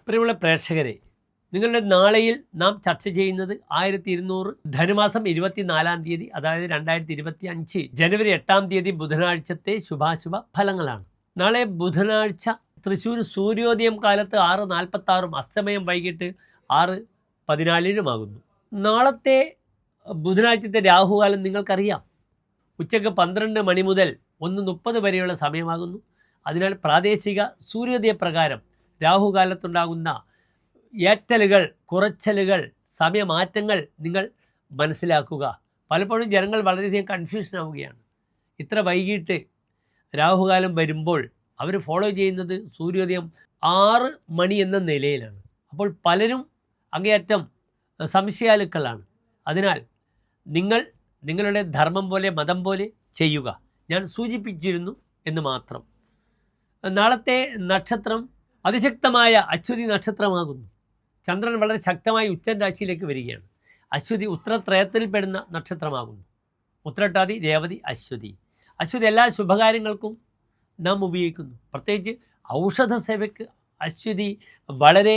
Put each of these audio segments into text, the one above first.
പ്രിയമുള്ള പ്രേക്ഷകരെ, നിങ്ങളുടെ നാളെയിൽ നാം ചർച്ച ചെയ്യുന്നത് 1200 ധനുമാസം 24-ാം തീയതി, അതായത് 2025 ജനുവരി 8-ാം തീയതി ബുധനാഴ്ചത്തെ ശുഭാശുഭ ഫലങ്ങളാണ്. നാളെ ബുധനാഴ്ച തൃശ്ശൂർ സൂര്യോദയം കാലത്ത് 6:46 അസ്തമയം വൈകിട്ട് 6:14 നാളത്തെ ബുധനാഴ്ചത്തെ രാഹുകാലം നിങ്ങൾക്കറിയാം. ഉച്ചയ്ക്ക് 12 മണി മുതൽ 1:30 വരെയുള്ള സമയമാകുന്നു. അതിനാൽ പ്രാദേശിക സൂര്യോദയപ്രകാരം രാഹുകാലത്തുണ്ടാകുന്ന ഏറ്റലുകൾ, കുറച്ചലുകൾ, സമയമാറ്റങ്ങൾ നിങ്ങൾ മനസ്സിലാക്കുക. പലപ്പോഴും ജനങ്ങൾ വളരെയധികം കൺഫ്യൂഷൻ ആവുകയാണ്. ഇത്ര വൈകിട്ട് രാഹുകാലം വരുമ്പോൾ അവർ ഫോളോ ചെയ്യുന്നത് സൂര്യോദയം 6 മണി എന്ന നിലയിലാണ്. അപ്പോൾ പലരും അങ്ങേയറ്റം സംശയാലുക്കളാണ്. അതിനാൽ നിങ്ങൾ നിങ്ങളുടെ ധർമ്മം പോലെ, മതം പോലെ ചെയ്യുക. ഞാൻ സൂചിപ്പിച്ചിരുന്നു എന്ന് മാത്രം. നാളത്തെ നക്ഷത്രം അതിശക്തമായ അശ്വതി നക്ഷത്രമാകുന്നു. ചന്ദ്രൻ വളരെ ശക്തമായി ഉച്ചൻ രാശിയിലേക്ക് വരികയാണ്. അശ്വതി ഉത്രത്രയത്തിൽപ്പെടുന്ന നക്ഷത്രമാകുന്നു. ഉത്രട്ടാതി, രേവതി, അശ്വതി. അശ്വതി എല്ലാ ശുഭകാര്യങ്ങൾക്കും നാം ഉപയോഗിക്കുന്നു. പ്രത്യേകിച്ച് ഔഷധ സേവയ്ക്ക് അശ്വതി വളരെ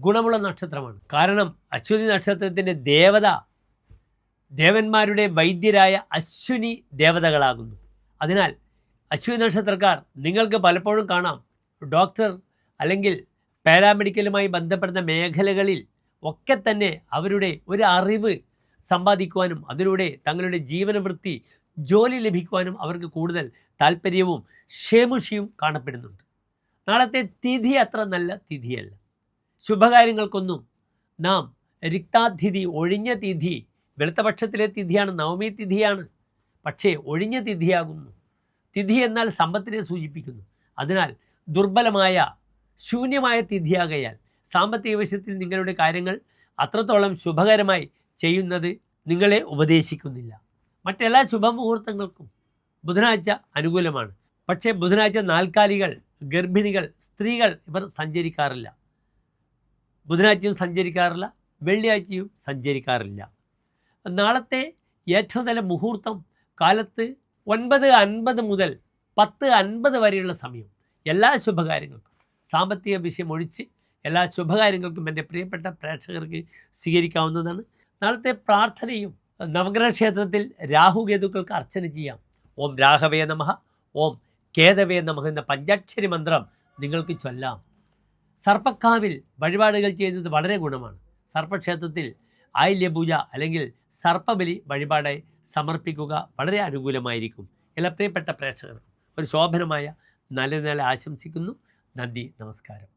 ഗുണമുള്ള നക്ഷത്രമാണ്. കാരണം അശ്വതി നക്ഷത്രത്തിൻ്റെ ദേവത ദേവന്മാരുടെ വൈദ്യരായ അശ്വിനി ദേവതകളാകുന്നു. അതിനാൽ അശ്വിനി നക്ഷത്രക്കാർ നിങ്ങൾക്ക് പലപ്പോഴും കാണാം, ഡോക്ടർ അല്ലെങ്കിൽ പാരാമെഡിക്കലുമായി ബന്ധപ്പെടുന്ന മേഖലകളിൽ ഒക്കെ തന്നെ അവരുടെ ഒരു അറിവ് സമ്പാദിക്കുവാനും അതിലൂടെ തങ്ങളുടെ ജീവനവൃത്തി, ജോലി ലഭിക്കുവാനും അവർക്ക് കൂടുതൽ താല്പര്യവും ക്ഷേമുഷിയും കാണപ്പെടുന്നുണ്ട്. നാളത്തെ തിഥി അത്ര നല്ല തിഥിയല്ല. ശുഭകാര്യങ്ങൾക്കൊന്നും നാം രിക്താതിഥി, ഒഴിഞ്ഞ തിഥി, വെളുത്തപക്ഷത്തിലെ തിഥിയാണ്, നവമി തിഥിയാണ്, പക്ഷേ ഒഴിഞ്ഞ തിഥിയാകുന്നു. തിഥി എന്നാൽ സമ്പത്തിനെ സൂചിപ്പിക്കുന്നു. അതിനാൽ ദുർബലമായ, ശൂന്യമായ തിഥിയാകയാൽ സാമ്പത്തിക വിഷയത്തിൽ നിങ്ങളുടെ കാര്യങ്ങൾ അത്രത്തോളം ശുഭകരമായി ചെയ്യുന്നത് നിങ്ങളെ ഉപദേശിക്കുന്നില്ല. മറ്റെല്ലാ ശുഭമുഹൂർത്തങ്ങൾക്കും ബുധനാഴ്ച അനുകൂലമാണ്. പക്ഷേ ബുധനാഴ്ച നാൽക്കാലികൾ, ഗർഭിണികൾ, സ്ത്രീകൾ ഇവർ സഞ്ചരിക്കാറില്ല. ബുധനാഴ്ചയും സഞ്ചരിക്കാറില്ല, വെള്ളിയാഴ്ചയും സഞ്ചരിക്കാറില്ല. നാളത്തെ ഏറ്റവും നല്ല മുഹൂർത്തം കാലത്ത് 9:50 മുതൽ 10:50 വരെയുള്ള സമയം. എല്ലാ ശുഭകാര്യങ്ങൾക്കും, സാമ്പത്തിക വിഷയം ഒഴിച്ച് എല്ലാ ശുഭകാര്യങ്ങൾക്കും എൻ്റെ പ്രിയപ്പെട്ട പ്രേക്ഷകർക്ക് സ്വീകരിക്കാവുന്നതാണ്. നാളത്തെ പ്രാർത്ഥനയും നവഗ്രഹ ക്ഷേത്രത്തിൽ രാഹുകേതുക്കൾക്ക് അർച്ചന ചെയ്യാം. ഓം രാഘവേ നമഃ, ഓം കേതവേ നമഃ എന്ന പഞ്ചാക്ഷരി മന്ത്രം നിങ്ങൾക്ക് ചൊല്ലാം. സർപ്പക്കാവിൽ വഴിപാടുകൾ ചെയ്യുന്നത് വളരെ ഗുണമാണ്. സർപ്പക്ഷേത്രത്തിൽ ആയില്യപൂജ അല്ലെങ്കിൽ സർപ്പബലി വഴിപാടായി സമർപ്പിക്കുക വളരെ അനുകൂലമായിരിക്കും. എല്ലാ പ്രിയപ്പെട്ട പ്രേക്ഷകർക്കും ഒരു ശോഭനമായ നല്ല ആശംസിക്കുന്നു. നന്ദി, നമസ്കാരം.